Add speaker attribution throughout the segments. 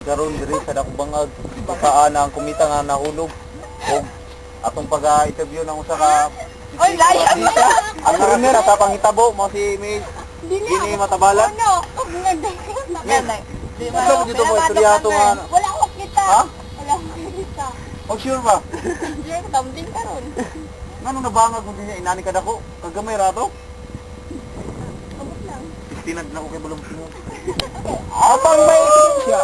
Speaker 1: Karon diri sa dakong bangag pagkaana ang kumita nga nahulog og atong pag-interview ng usa ka
Speaker 2: Oy, layo.
Speaker 1: ang runner sa pangitabo mo si Miss Gini Matabalan.
Speaker 2: Ano? Nanay.
Speaker 1: Ito mo dito mo istorya to nga.
Speaker 2: Wala ko kita.
Speaker 1: Ha?
Speaker 2: Wala ko kita.
Speaker 1: Oh sure ba?
Speaker 2: Sure, tambing karon.
Speaker 1: Ngano nabangag mo din inani ka dako? Kagamay ra to?
Speaker 2: Abot lang.
Speaker 1: Tinad na ko kay bulong sino. Abang may siya.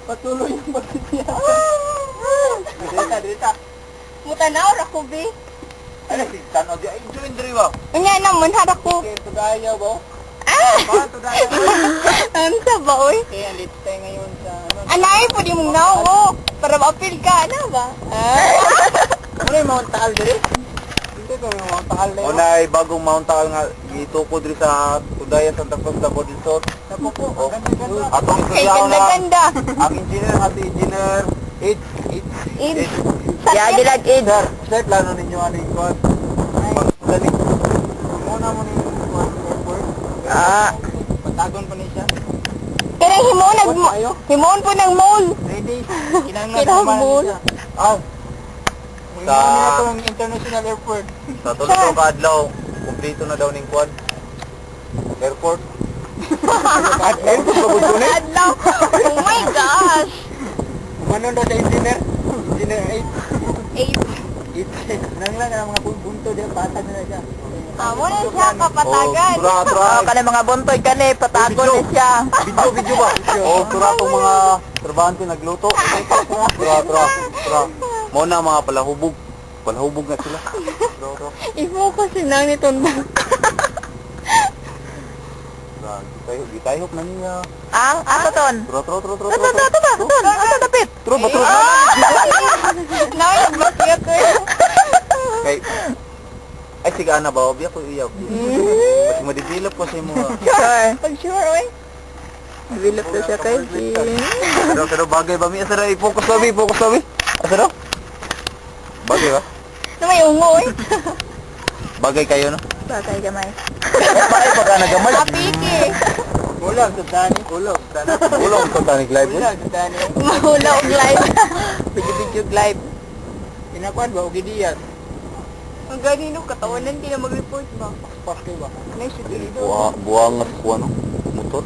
Speaker 1: Patuloy yung pagtitiyak. Dita.
Speaker 2: Mutanaw ra ko bi.
Speaker 1: Ano si tanaw di ay join diri ba?
Speaker 2: Unya naman hara ko.
Speaker 1: Okay, tudaya ba?
Speaker 2: Ah!
Speaker 1: Tudaya.
Speaker 2: Ano sa ba oy?
Speaker 1: Kaya litay ngayon sa ano.
Speaker 2: Anay po di mong nawo. Para ma-appeal ka na ba?
Speaker 1: Ano yung Mount Taal diri? Hindi ko yung Mount Taal na yun. Unay, bagong Mount Taal nga, gituko diri sa Tudaya, Santa Cruz, sa Body Resort. Sa Pupo, ganda-ganda. Atong
Speaker 2: Kay
Speaker 1: istoryaw na,
Speaker 2: ganda-ganda.
Speaker 1: ang engineer nga si Engineer Ed.
Speaker 2: Ya dilag id.
Speaker 1: Sir, plano ninyo ano yung kwan? Dali. Muna mo ni kwan, airport. Patagon pa niya siya.
Speaker 2: Kaya himoon po ng mall.
Speaker 1: Ready?
Speaker 2: Kinahanglan mall.
Speaker 1: Sa itong international airport. Sa tulong ka adlaw, kumpleto na daw ning kwan. Airport. Airport ba gusto ni?
Speaker 2: Adlaw. Oh my gosh.
Speaker 1: Kumano daw sa engineer? Engineer
Speaker 2: 8.
Speaker 1: 8. Nang lang ang mga bunto diyan patag na siya.
Speaker 2: Amo na siya kapatagan.
Speaker 1: Tura.
Speaker 2: Kana mga buntoy kani patagon na siya.
Speaker 1: Video ba? Oh, tura tong mga trabahante nagluto. Tura. Mo na mga palahubog. Palahubog na sila. Tura.
Speaker 2: I-focus lang ni Tondo.
Speaker 1: Gitayhop na niya.
Speaker 2: Ang ato ton.
Speaker 1: Tura.
Speaker 2: Asa dapit?
Speaker 1: Tura.
Speaker 2: Nay bakit ko.
Speaker 1: Kay ay sige ana ba obya ko iyaw. Kasi madidevelop ko sa imo.
Speaker 2: Sure. Pag sure oy. Develop na siya kay.
Speaker 1: Pero bagay ba mi asa i-focus ba mi? Asa daw? Bagay ba?
Speaker 2: Na may ungo oy.
Speaker 1: Bagay kayo no?
Speaker 2: Bagay gamay.
Speaker 1: Bagay pa ka nagamay.
Speaker 2: Apiki.
Speaker 1: Kulang sa tani. Kulang sa tani live.
Speaker 2: Mahula og live.
Speaker 1: Video live. Inakuan ba og idiyat?
Speaker 2: Ang ganino katawanan di na mag-report ba?
Speaker 1: Paske ba?
Speaker 2: Anay siya dito.
Speaker 1: Buangat ko ano? Motor?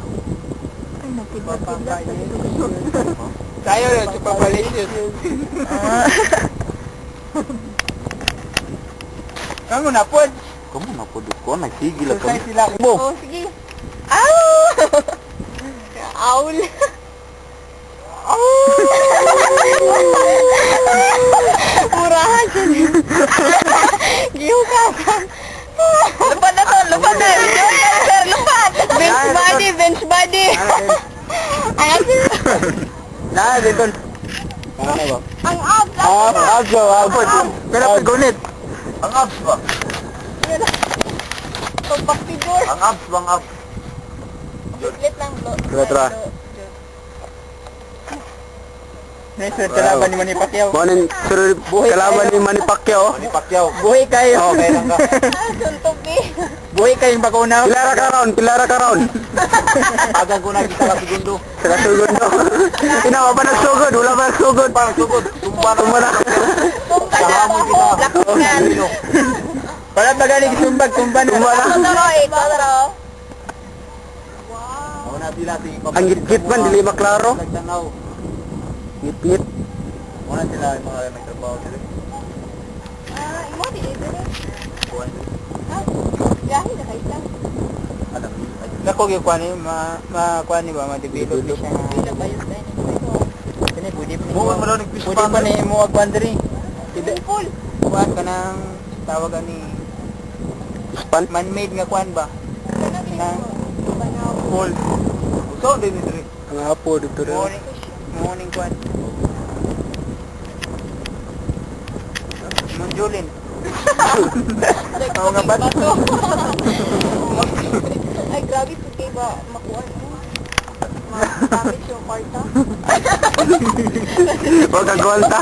Speaker 2: Ay napidlat.
Speaker 1: Tayo rin sa papalicious. Kamu na po ko nagsigil ako.
Speaker 2: Oh sige. Aw! Aul. Murahan siya. Gihuka ka. Lupad na to, lupad na. Sir, lupad. Bench body. Ayan siya.
Speaker 1: Dito. Ano ba?
Speaker 2: Ang abs.
Speaker 1: Abs. Pero pagunit. Ang abs ba?
Speaker 2: Pagpapidor.
Speaker 1: Ang abs bang abs?
Speaker 2: Bislit lang.
Speaker 1: Tra.
Speaker 3: Sir, kalaban ni Manny Pacquiao.
Speaker 1: Morning, sir. Kalaban ni Manny Pacquiao.
Speaker 3: Buhay kayo.
Speaker 1: Okay lang ka.
Speaker 2: Suntog eh.
Speaker 3: Buhay kayong bakunaw.
Speaker 1: Pilara ka raon. Agang ko na kita ka segundo. Sa segundo. Inawa pa nagsugod, wala pa nagsugod. Tumba na. Kahamon kita.
Speaker 2: Lakungan.
Speaker 3: Para magaling sumbag, tumba na.
Speaker 2: Kodoro.
Speaker 1: Ang git-git man, dili maklaro. Git-git. Muna sila yung mga nagtrabaho sila.
Speaker 2: Imo di dito. Yahi na kayo lang.
Speaker 1: Alam.
Speaker 3: Nako gyud kuan ni kuan ni ba ma-develop ni siya.
Speaker 2: Pila ba yung dining dito?
Speaker 3: Kani pwede pa.
Speaker 1: Mo man daw nagfish
Speaker 3: Pwede pa ni mo ag kuan diri.
Speaker 2: Full.
Speaker 3: Kuan kanang tawag ni
Speaker 1: Span?
Speaker 3: man-made nga kuan ba?
Speaker 1: Full. So, din ni diri.
Speaker 3: Ang hapo dito morning kuan. Monjulin.
Speaker 2: Ako nga ba? Ay, grabe po kayo ba makuha mo? Makamit yung kwarta.
Speaker 1: Huwag ka gwalta.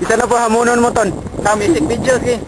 Speaker 1: Isa na po hamunon mo ton.
Speaker 3: Sa music videos eh.